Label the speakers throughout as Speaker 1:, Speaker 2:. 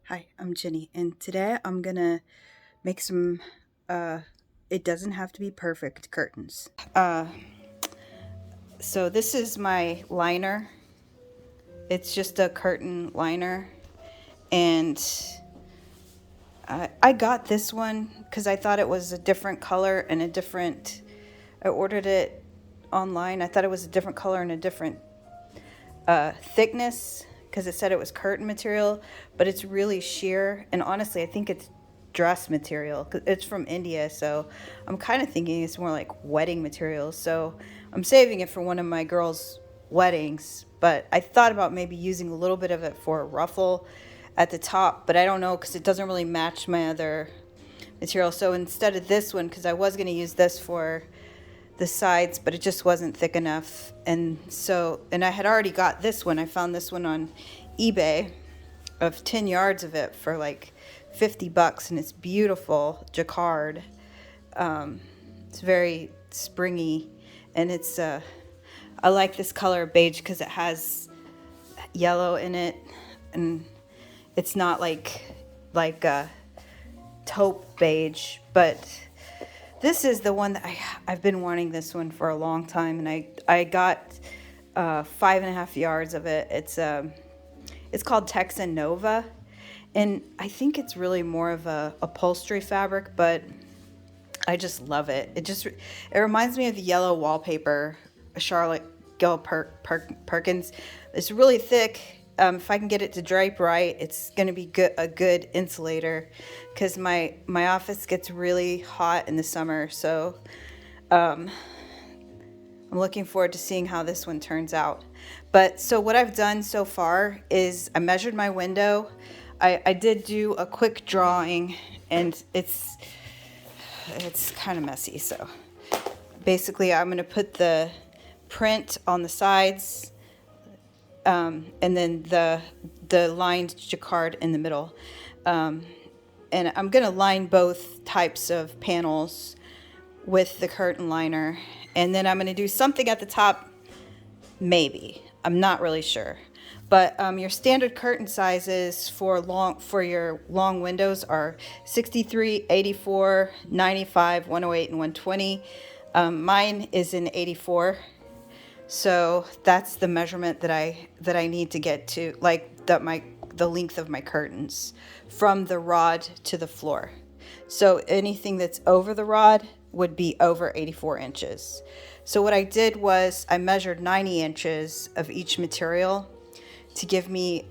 Speaker 1: Hi, I'm Jenny, and today I'm gonna make some, uh, it doesn't have to be perfect curtains. So this is my liner. It's just a curtain liner, and I got this one because I thought it was a different color and a different, I ordered it online. I thought it was a different color and a different thickness because it said it was curtain material, but it's really sheer. And honestly, I think it's dress material. 'Cause it's from India, so I'm kind of thinking it's more like wedding material. So I'm saving it for one of my girls' weddings. But I thought about maybe using a little bit of it for a ruffle at the top, but I don't know because it doesn't really match my other material. So instead of this one, because I was going to use this for the sides, but it just wasn't thick enough. And I had already got this one. I found this one on eBay of 10 yards of it for like $50, and it's beautiful jacquard. It's very springy, and I like this color beige because it has yellow in it, and it's not like a taupe beige, but this is the one that I've been wanting this one for a long time, and I got 5.5 yards of it. It's called Texan Nova, and I think it's really more of a upholstery fabric, but I just love it. It reminds me of the yellow wallpaper, Charlotte Perkins. It's really thick. If I can get it to drape right, it's going to be a good insulator, because my office gets really hot in the summer. So I'm looking forward to seeing how this one turns out. But so what I've done so far is I measured my window. I did do a quick drawing, and it's kind of messy. So basically, I'm going to put the print on the sides, and then the lined jacquard in the middle. And I'm going to line both types of panels with the curtain liner, and then I'm going to do something at the top. Maybe, I'm not really sure, but your standard curtain sizes for your long windows are 63, 84, 95, 108, and 120. Mine is in 84, so that's the measurement that I need to get to, like the length of my curtains from the rod to the floor. So anything that's over the rod would be over 84 inches. So what I did was I measured 90 inches of each material to give me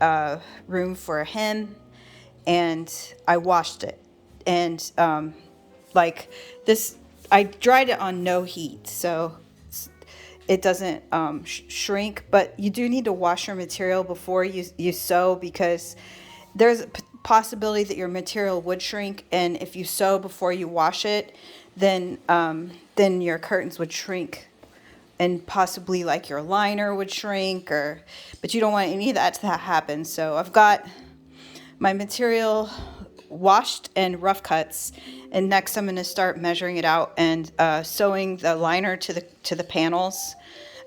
Speaker 1: room for a hem, and I washed it. And like this, I dried it on no heat, so it doesn't shrink. But you do need to wash your material before you sew, because there's a possibility that your material would shrink, and if you sew before you wash it, then your curtains would shrink, and possibly like your liner would shrink, but you don't want any of that to happen. So I've got my material washed and rough cuts, and next I'm going to start measuring it out and sewing the liner to the panels.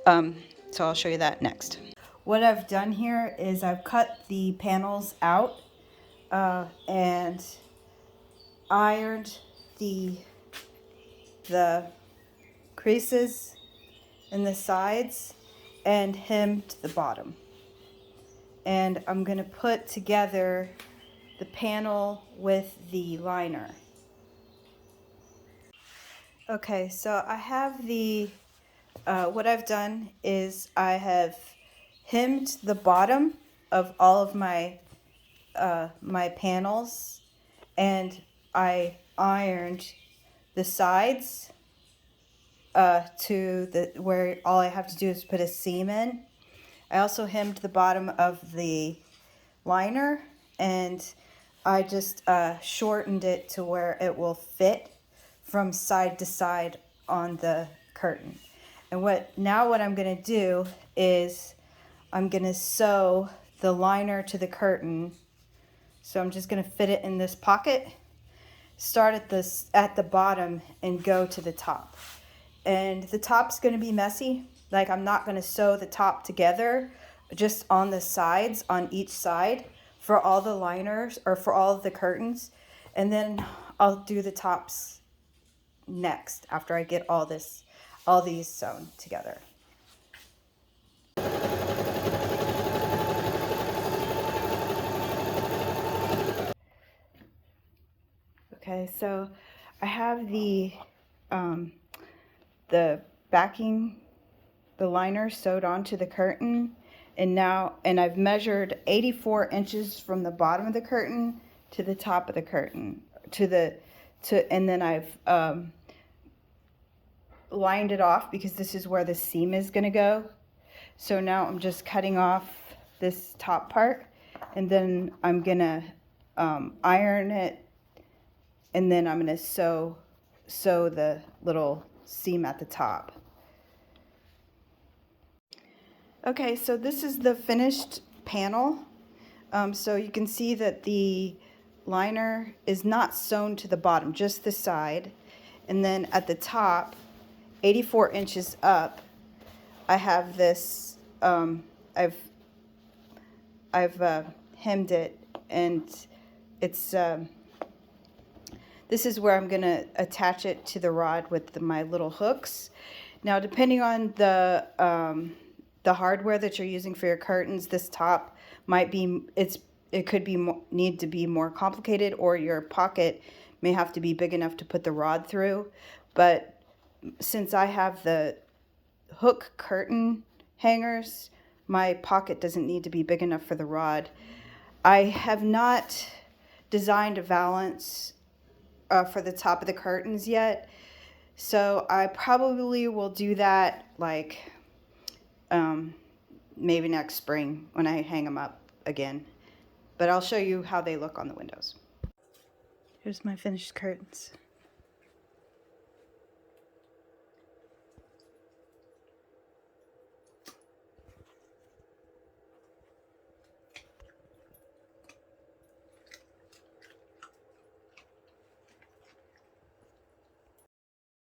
Speaker 1: So I'll show you that next. What I've done here is I've cut the panels out and ironed the creases in the sides and hemmed the bottom. And I'm going to put together the panel with the liner. Okay, so I have what I've done is I have hemmed the bottom of all of my panels, and I ironed the sides to where all I have to do is put a seam in. I also hemmed the bottom of the liner, and I just shortened it to where it will fit from side to side on the curtain. And what I'm going to do is I'm going to sew the liner to the curtain. So I'm just going to fit it in this pocket, start at the bottom and go to the top. And the top's going to be messy. Like, I'm not going to sew the top together, just on the sides, on each side for all the liners or for all of the curtains. And then I'll do the tops next after I get all these sewn together. Okay, so I have the backing, the liner sewed onto the curtain, and I've measured 84 inches from the bottom of the curtain to the top of the curtain, and then I've lined it off because this is where the seam is going to go. So now I'm just cutting off this top part, and then I'm gonna iron it, and then I'm gonna sew the little seam at the top. Okay, so this is the finished panel. So you can see that the liner is not sewn to the bottom, just the side. And then at the top, 84 inches up, I have this, I've hemmed it, and it's, this is where I'm going to attach it to the rod with my little hooks. Now, depending on the hardware that you're using for your curtains, this top might be, it could be need to be more complicated, or your pocket may have to be big enough to put the rod through. But since I have the hook curtain hangers, my pocket doesn't need to be big enough for the rod. I have not designed a valance for the top of the curtains yet, so I probably will do that like maybe next spring when I hang them up again. But I'll show you how they look on the windows. Here's my finished curtains.